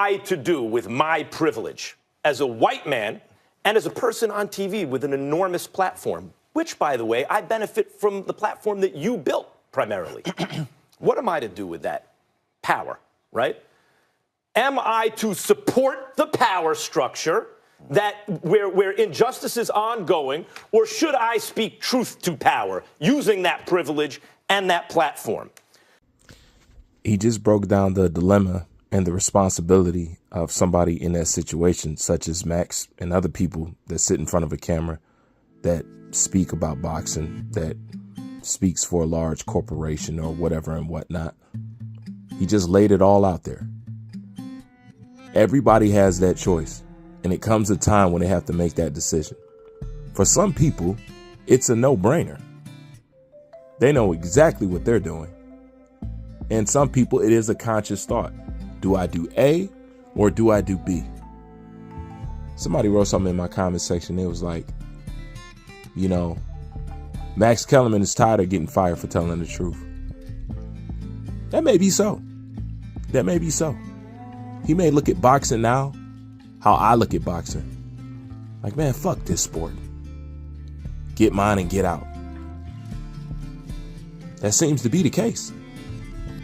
I to do with my privilege as a white man and as a person on TV with an enormous platform, which, by the way, I benefit from the platform that you built primarily? What am I to do with that power, right? Am I to support the power structure that where injustice is ongoing, or should I speak truth to power using that privilege and that platform? He just broke down the dilemma and the responsibility of somebody in that situation, such as Max and other people that sit in front of a camera that speak about boxing, that speaks for a large corporation or whatever and whatnot. He just laid it all out there. Everybody has that choice, and it comes a time when they have to make that decision. For some people, it's a no-brainer. They know exactly what they're doing. And some people, it is a conscious thought. Do I do A or do I do B? Somebody wrote something in my comment section. It was like, you know, Max Kellerman is tired of getting fired for telling the truth. That may be so. That may be so. He may look at boxing now how I look at boxing. Like, man, fuck this sport. Get mine and get out. That seems to be the case.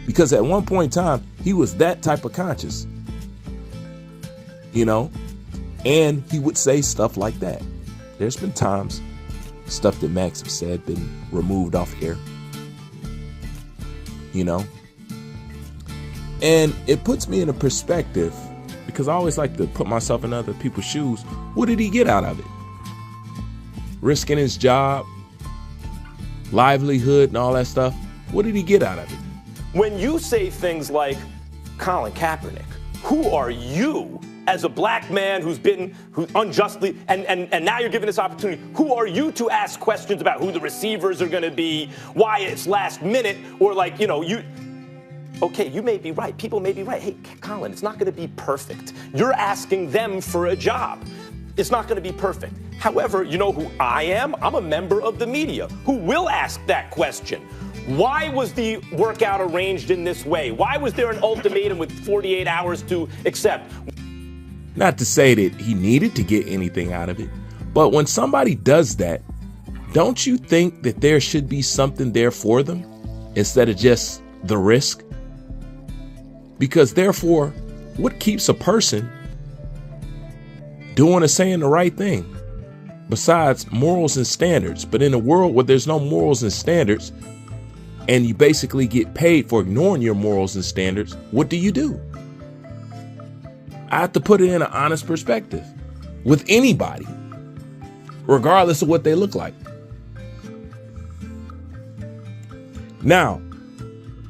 Because at one point in time, he was that type of conscious. You know? And he would say stuff like that. There's been times stuff that Max have said been removed off air. You know? And it puts me in a perspective, because I always like to put myself in other people's shoes. What did he get out of it? Risking his job, livelihood, and all that stuff. What did he get out of it? When you say things like, Colin Kaepernick, who are you as a black man who unjustly, and now you're given this opportunity, who are you to ask questions about who the receivers are going to be, why it's last minute, or like, you know, okay, you may be right. People may be right. Hey, Colin, it's not going to be perfect. You're asking them for a job. It's not going to be perfect. However, you know who I am? I'm a member of the media who will ask that question. Why was the workout arranged in this way? Why was there an ultimatum with 48 hours to accept? Not to say that he needed to get anything out of it, but when somebody does that, don't you think that there should be something there for them instead of just the risk? Because therefore, what keeps a person doing or saying the right thing besides morals and standards? But in a world where there's no morals and standards, and you basically get paid for ignoring your morals and standards, what do? I have to put it in an honest perspective with anybody, regardless of what they look like. Now,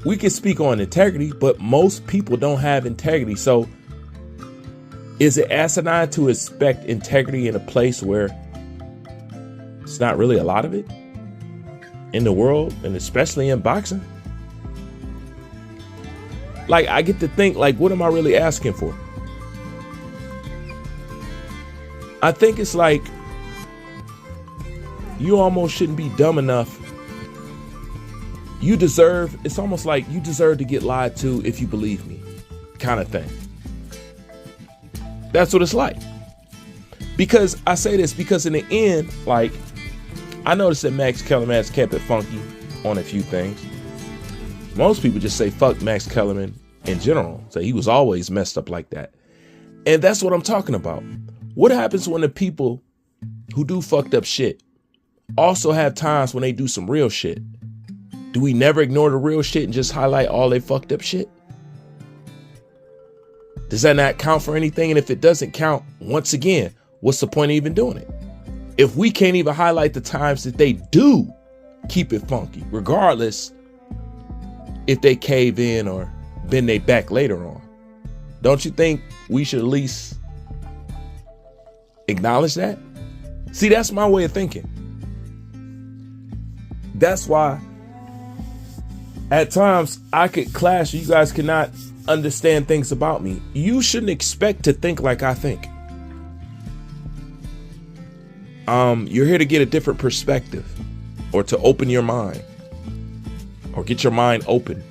we can speak on integrity, but most people don't have integrity. So is it asinine to expect integrity in a place where it's not really a lot of it in the world, and especially in boxing? Like, I get to think, like, what am I really asking for? I think it's like, you almost shouldn't be dumb enough. It's almost like you deserve to get lied to if you believe me, kind of thing. That's what it's like. Because I say this because in the end, like, I noticed that Max Kellerman has kept it funky on a few things. Most people just say fuck Max Kellerman in general. So he was always messed up like that. And that's what I'm talking about. What happens when the people who do fucked up shit also have times when they do some real shit? Do we never ignore the real shit and just highlight all they fucked up shit? Does that not count for anything? And if it doesn't count, once again, what's the point of even doing it? If we can't even highlight the times that they do keep it funky, regardless if they cave in or bend their back later on, don't you think we should at least acknowledge that? See, that's my way of thinking. That's why at times I could clash. You guys cannot understand things about me. You shouldn't expect to think like I think. You're here to get a different perspective, or to open your mind, or get your mind open.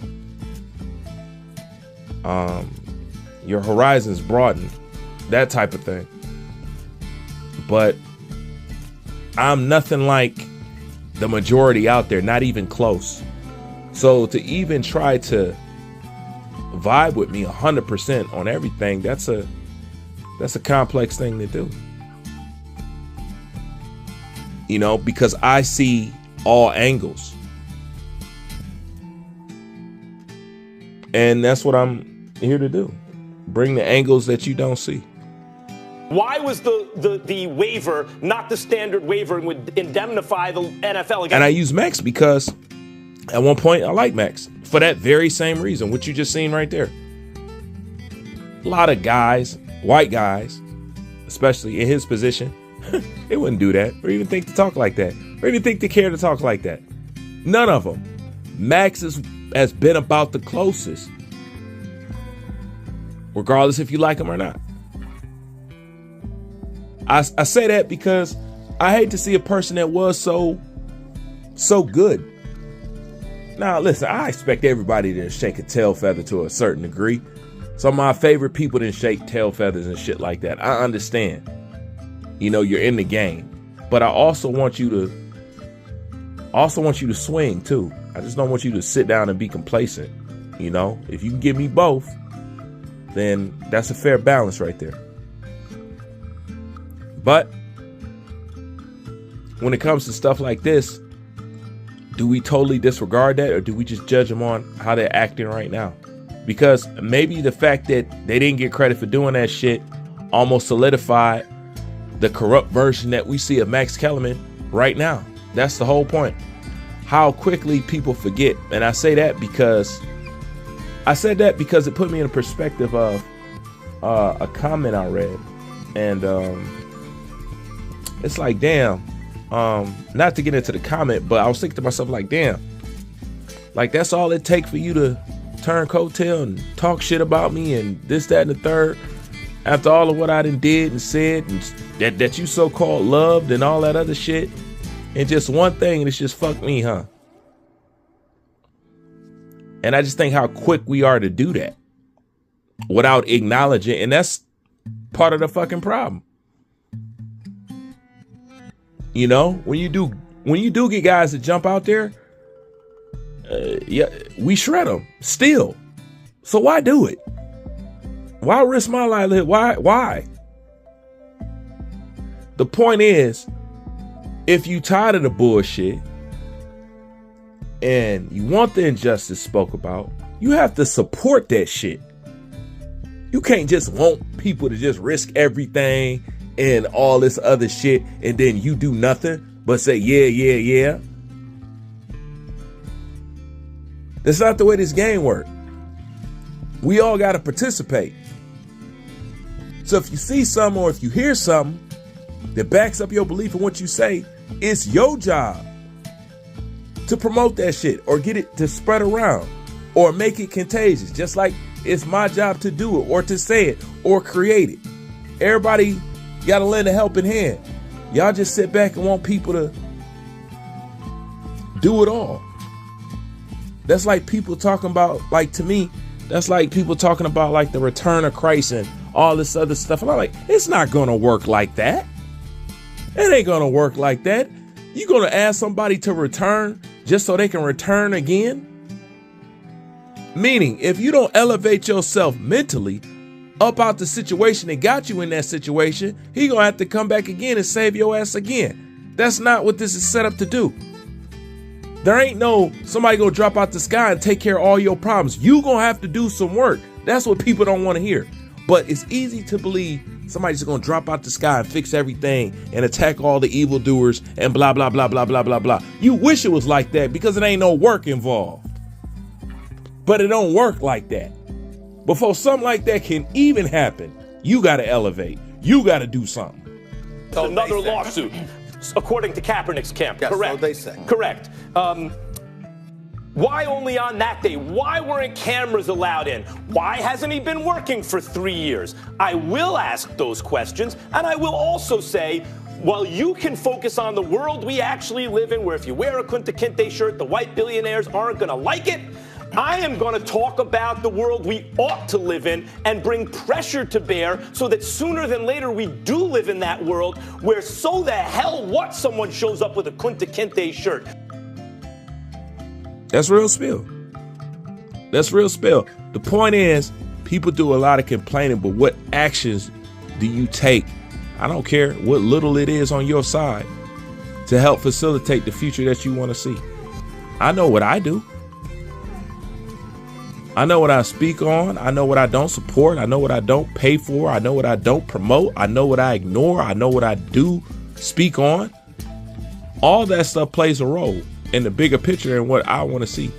your horizons broaden, that type of thing. But I'm nothing like the majority out there, not even close. So to even try to vibe with me 100% on everything, that's a complex thing to do. You know, because I see all angles. And that's what I'm here to do. Bring the angles that you don't see. Why was the waiver not the standard waiver and would indemnify the NFL against? And I use Max because at one point I like Max for that very same reason, what you just seen right there. A lot of guys, white guys, especially in his position, they wouldn't do that or even think to talk like that or even think to care to talk like that. None of them. Max has been about the closest, regardless if you like him or not. I say that because I hate to see a person that was so good. Now, listen, I expect everybody to shake a tail feather to a certain degree. Some of my favorite people didn't shake tail feathers and shit like that. I understand. You know, you're in the game. But I also want you to swing too. I just don't want you to sit down and be complacent. You know, if you can give me both, then that's a fair balance right there. But when it comes to stuff like this, do we totally disregard that, or do we just judge them on how they're acting right now? Because maybe the fact that they didn't get credit for doing that shit almost solidified the corrupt version that we see of Max Kellerman right now. That's the whole point. How quickly people forget. And I say that because it put me in a perspective of a comment I read. And it's like, damn, not to get into the comment, but I was thinking to myself, like, damn, like that's all it takes for you to turn coattail and talk shit about me and this, that, and the third, after all of what I done did and said and that you so-called loved and all that other shit, and just one thing, and it's just fuck me, huh? And I just think how quick we are to do that without acknowledging, and that's part of the fucking problem. You know, when you do get guys that jump out there, yeah, we shred them still. So why do it? Why risk my livelihood? Why? The point is, if you tired of the bullshit and you want the injustice spoke about, you have to support that shit. You can't just want people to just risk everything and all this other shit, and then you do nothing but say, yeah. That's not the way this game works. We all got to participate. So if you see something or if you hear something that backs up your belief in what you say, it's your job to promote that shit or get it to spread around or make it contagious. Just like it's my job to do it or to say it or create it. Everybody got to lend a helping hand. Y'all just sit back and want people to do it all. That's like people talking about, like, to me, that's like people talking about like the return of Christ and all this other stuff. And I'm like, it's not going to work like that. It ain't going to work like that. You going to ask somebody to return just so they can return again? Meaning, if you don't elevate yourself mentally up out the situation that got you in that situation, he going to have to come back again and save your ass again. That's not what this is set up to do. There ain't no somebody gonna drop out the sky and take care of all your problems. You gonna have to do some work. That's what people don't want to hear. But it's easy to believe somebody's just gonna drop out the sky and fix everything and attack all the evildoers and blah, blah, blah, blah, blah, blah, blah. You wish it was like that because it ain't no work involved. But it don't work like that. Before something like that can even happen, you gotta elevate. You gotta do something. Another lawsuit. According to Kaepernick's camp, yes, correct? So they say. Correct. Why only on that day? Why weren't cameras allowed in? Why hasn't he been working for 3 years? I will ask those questions, and I will also say, while you can focus on the world we actually live in, where if you wear a Kunta Kinte shirt, the white billionaires aren't going to like it, I am going to talk about the world we ought to live in and bring pressure to bear so that sooner than later we do live in that world where so the hell what someone shows up with a Kunta Kinte shirt. That's real spill. That's real spill. The point is, people do a lot of complaining, but what actions do you take? I don't care what little it is on your side to help facilitate the future that you want to see. I know what I do. I know what I speak on. I know what I don't support. I know what I don't pay for. I know what I don't promote. I know what I ignore. I know what I do speak on. All that stuff plays a role in the bigger picture and what I want to see.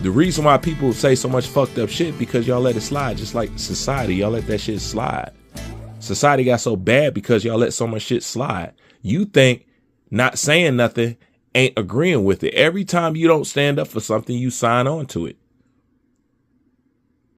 The reason why people say so much fucked up shit because y'all let it slide, just like society. Y'all let that shit slide. Society got so bad because y'all let so much shit slide. You think not saying nothing ain't agreeing with it. Every time you don't stand up for something, you sign on to it.